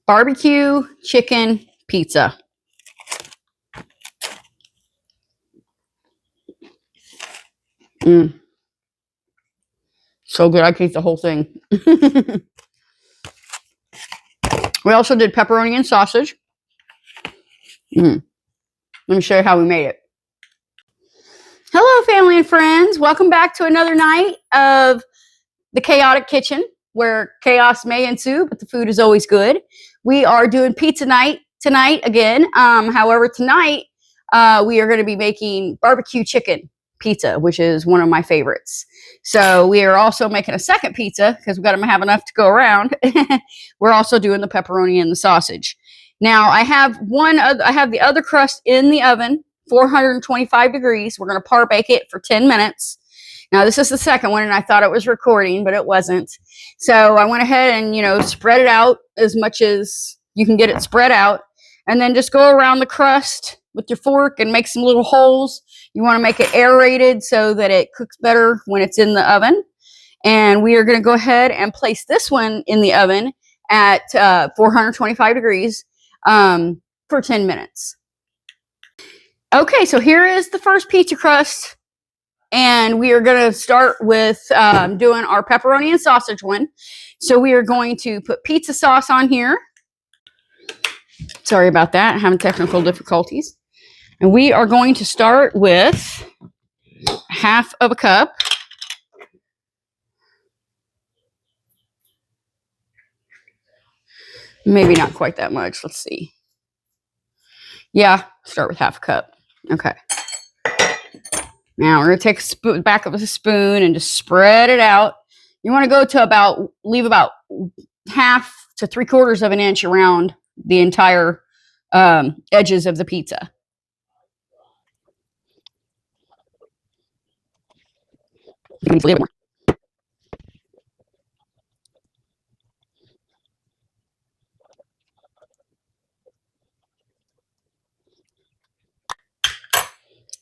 barbecue chicken pizza. So good. I can eat the whole thing. We also did pepperoni and sausage. Let me show you how we made it. Hello, family and friends. Welcome back to another night of the chaotic kitchen, where chaos may ensue, but the food is always good. We are doing pizza night tonight again. However, tonight we are going to be making barbecue chicken pizza, which is one of my favorites. So we are also making a second pizza because we've got to have enough to go around. We're also doing the pepperoni and the sausage. Now I have the other crust in the oven, 425 degrees. We're going to par bake it for 10 minutes. Now this is the second one, and I thought it was recording, but it wasn't. So I went ahead and, spread it out as much as you can get it spread out, and then just go around the crust with your fork and make some little holes. You want to make it aerated so that it cooks better when it's in the oven. And we are going to go ahead and place this one in the oven at 425 degrees for 10 minutes. Okay, so here is the first pizza crust. And we are going to start with doing our pepperoni and sausage one. So we are going to put pizza sauce on here. Sorry about that. I'm having technical difficulties. And we are going to start with half of a cup. Maybe not quite that much. Let's see. Yeah, start with half a cup. Okay. Now we're going to take a back of a spoon and just spread it out. You want to go to leave about half to 3/4 of an inch around the entire edges of the pizza. You can leave a little more.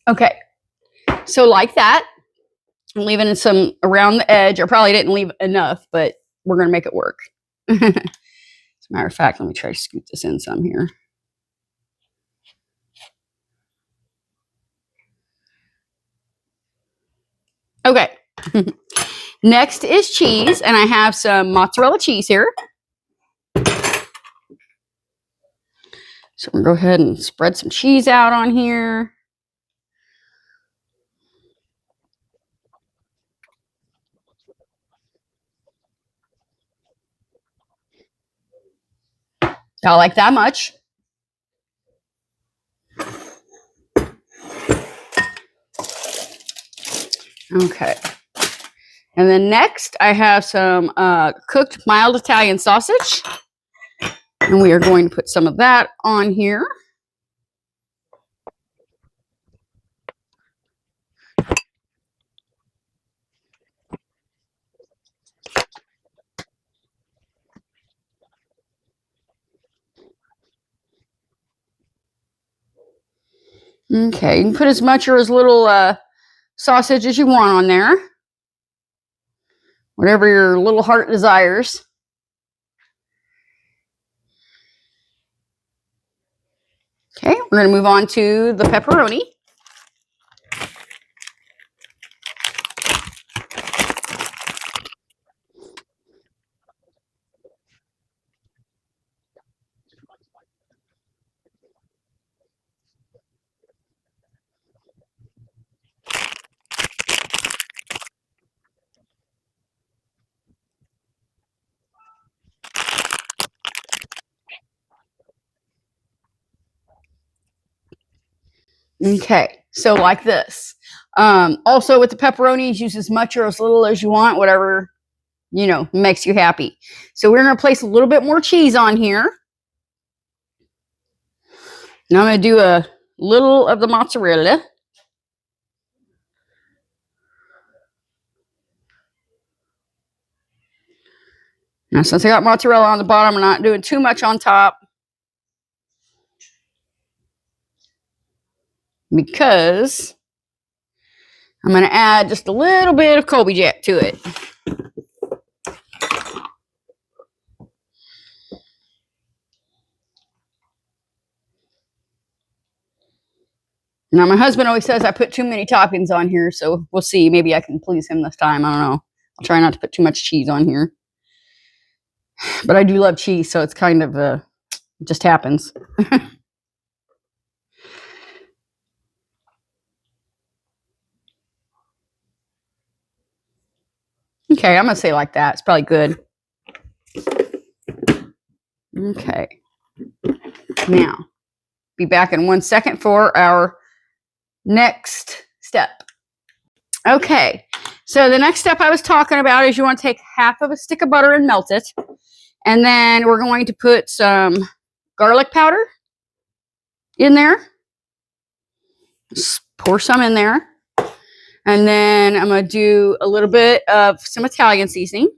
Okay. So like that, I'm leaving some around the edge. I probably didn't leave enough, but we're going to make it work. As a matter of fact, let me try to scoop this in some here. Okay. Next is cheese, and I have some mozzarella cheese here. So I'm going to go ahead and spread some cheese out on here. I like that much. Okay. And then next, I have some cooked mild Italian sausage. And we are going to put some of that on here. Okay, you can put as much or as little sausage as you want on there. Whatever your little heart desires. Okay, we're going to move on to the pepperoni. Okay, so like this. Also with the pepperonis, use as much or as little as you want, whatever, makes you happy. So we're going to place a little bit more cheese on here. Now I'm going to do a little of the mozzarella. Now since I got mozzarella on the bottom, I'm not doing too much on top, because I'm going to add just a little bit of Colby Jack to it. Now, my husband always says I put too many toppings on here, so we'll see. Maybe I can please him this time. I don't know. I'll try not to put too much cheese on here. But I do love cheese, so it's kind of, it just happens. Okay, I'm going to say like that. It's probably good. Okay. Now, be back in 1 second for our next step. Okay, so the next step I was talking about is you want to take half of a stick of butter and melt it. And then we're going to put some garlic powder in there. Just pour some in there. And then I'm going to do a little bit of some Italian seasoning.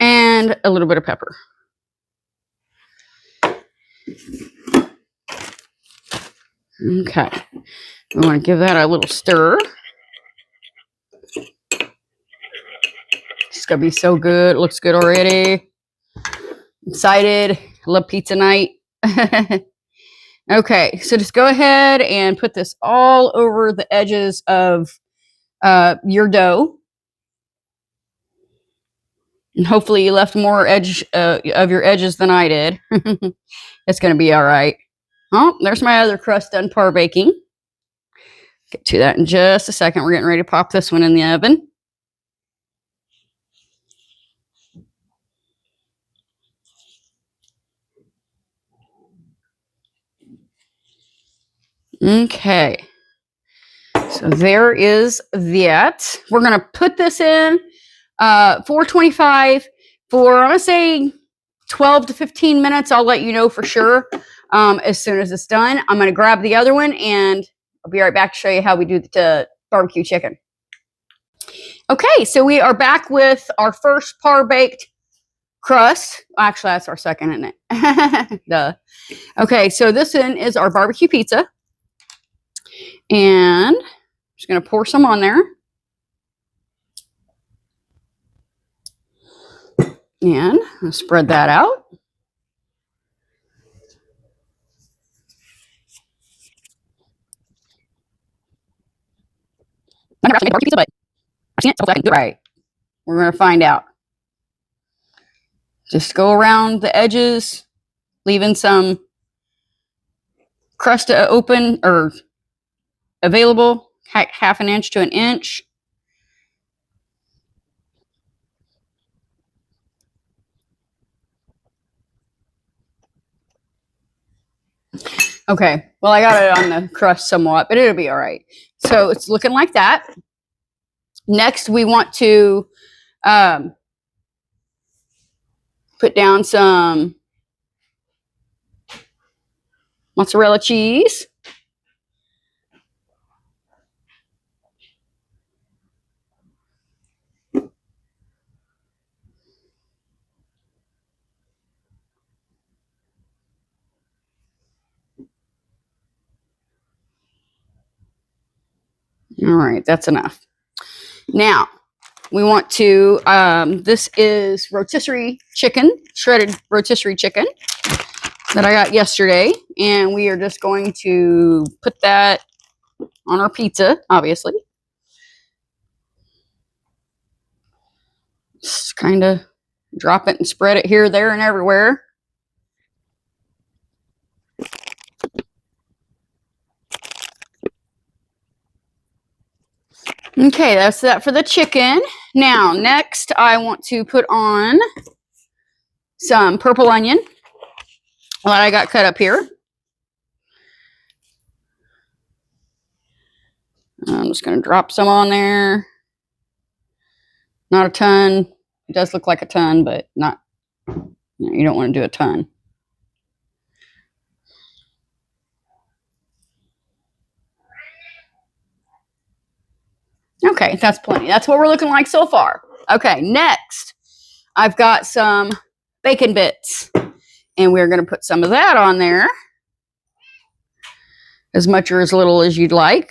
And a little bit of pepper. Okay. We want to give that a little stir. It's going to be so good. It looks good already. Excited. I love pizza night. Okay, so just go ahead and put this all over the edges of your dough. And hopefully you left more edge of your edges than I did. It's going to be all right. Oh, there's my other crust done par baking. Get to that in just a second. We're getting ready to pop this one in the oven. Okay. So there is that. We're going to put this in 425 for, I'm going to say 12 to 15 minutes. I'll let you know for sure as soon as it's done. I'm going to grab the other one and I'll be right back to show you how we do the barbecue chicken. Okay, so we are back with our first par-baked crust. Actually, that's our second, isn't it? Duh. Okay, so this one is our barbecue pizza. And I'm just going to pour some on there. And I'll spread that out. I've never actually made barbecue pizza, but I've seen it, so hopefully I can do it right. We're going to find out. Just go around the edges, leaving some crust open or available, half an inch to an inch. Okay, well, I got it on the crust somewhat, but it'll be all right. So it's looking like that. Next, we want to put down some mozzarella cheese. All right, that's enough. Now, we want to, this is rotisserie chicken, shredded rotisserie chicken that I got yesterday. And we are just going to put that on our pizza, obviously. Just kind of drop it and spread it here, there, and everywhere. Okay, that's that for the chicken. Now, next, I want to put on some purple onion that I got cut up here. I'm just going to drop some on there. Not a ton. It does look like a ton, but not, you don't want to do a ton. Okay, that's plenty. That's what we're looking like so far. Okay, next, I've got some bacon bits, and we're going to put some of that on there, as much or as little as you'd like.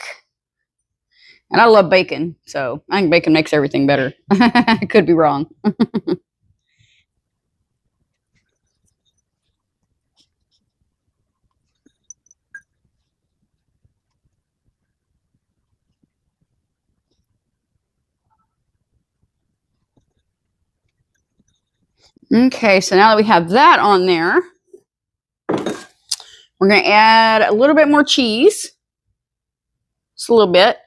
And I love bacon, so I think bacon makes everything better. I could be wrong. Okay, so now that we have that on there, we're going to add a little bit more cheese. Just a little bit.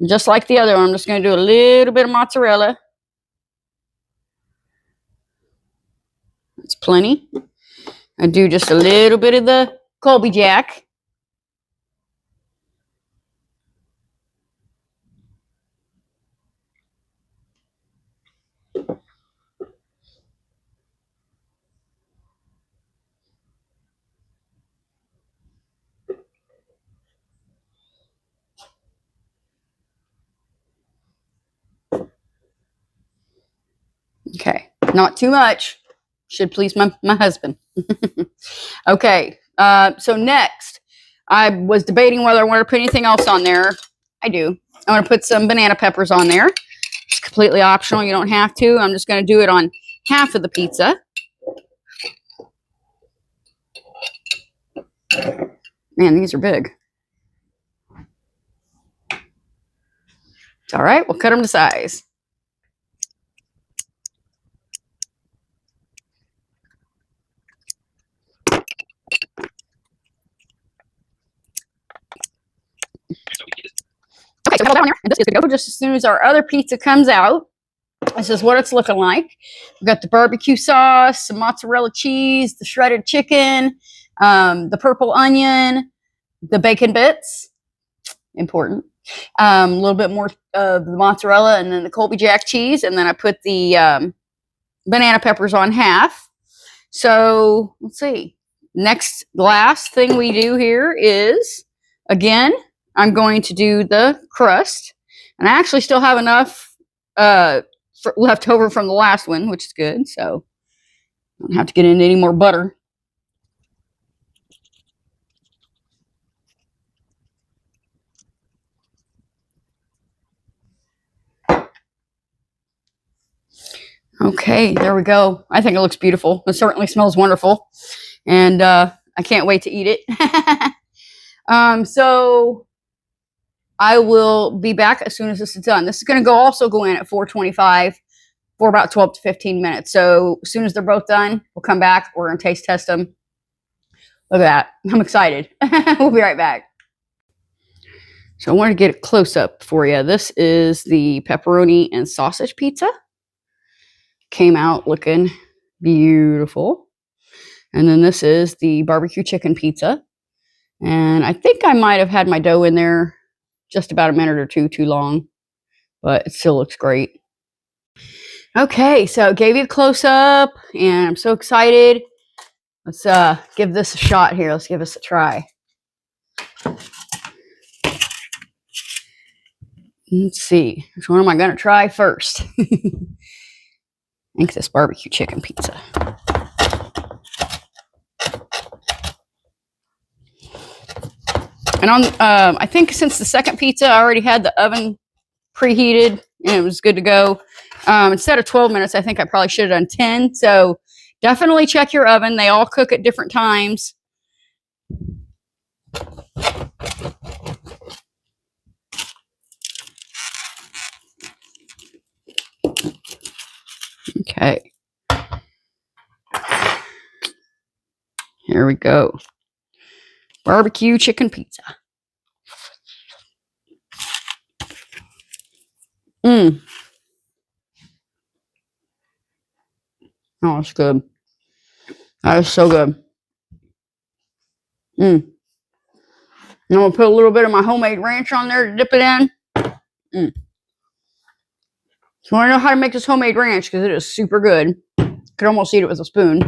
Just like the other one, I'm just going to do a little bit of mozzarella. That's plenty. I do just a little bit of the Colby Jack. Okay, not too much. Should please my husband. Okay, so next, I was debating whether I want to put anything else on there. I do. I want to put some banana peppers on there. It's completely optional. You don't have to. I'm just going to do it on half of the pizza. Man, these are big. It's all right. We'll cut them to size. Okay, so we have that on there, and this is good to go. Just as soon as our other pizza comes out, this is what it's looking like. We've got the barbecue sauce, some mozzarella cheese, the shredded chicken, the purple onion, the bacon bits, important. A little bit more of the mozzarella, and then the Colby Jack cheese, and then I put the banana peppers on half. So let's see. Next, last thing we do here is, again, I'm going to do the crust, and I actually still have enough left over from the last one, which is good. So I don't have to get into any more butter. Okay, there we go. I think it looks beautiful. It certainly smells wonderful, and I can't wait to eat it. So I will be back as soon as this is done. This is going to also go in at 425 for about 12 to 15 minutes. So as soon as they're both done, we'll come back. We're going to taste test them. Look at that. I'm excited. We'll be right back. So I wanted to get a close up for you. This is the pepperoni and sausage pizza. Came out looking beautiful. And then this is the barbecue chicken pizza. And I think I might have had my dough in there just about a minute or two too long, but it still looks great. Okay, so gave you a close up, and I'm so excited. Let's give this a shot here. Let's give this a try. Let's see, which one am I going to try first? I think this barbecue chicken pizza. And on, I think since the second pizza, I already had the oven preheated and it was good to go. Instead of 12 minutes, I think I probably should have done 10. So definitely check your oven. They all cook at different times. Okay. Here we go. Barbecue chicken pizza. Oh, it's good. That is so good. I'm going to put a little bit of my homemade ranch on there to dip it in. So I want to know how to make this homemade ranch because it is super good. Could almost eat it with a spoon.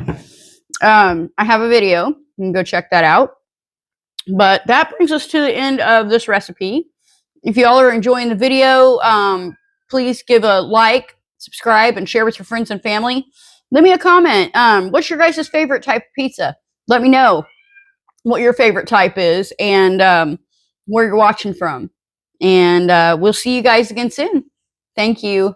I have a video. You can go check that out. But that brings us to the end of this recipe. If y'all are enjoying the video, please give a like, subscribe, and share with your friends and family. Leave me a comment. What's your guys' favorite type of pizza? Let me know what your favorite type is and where you're watching from. And we'll see you guys again soon. Thank you.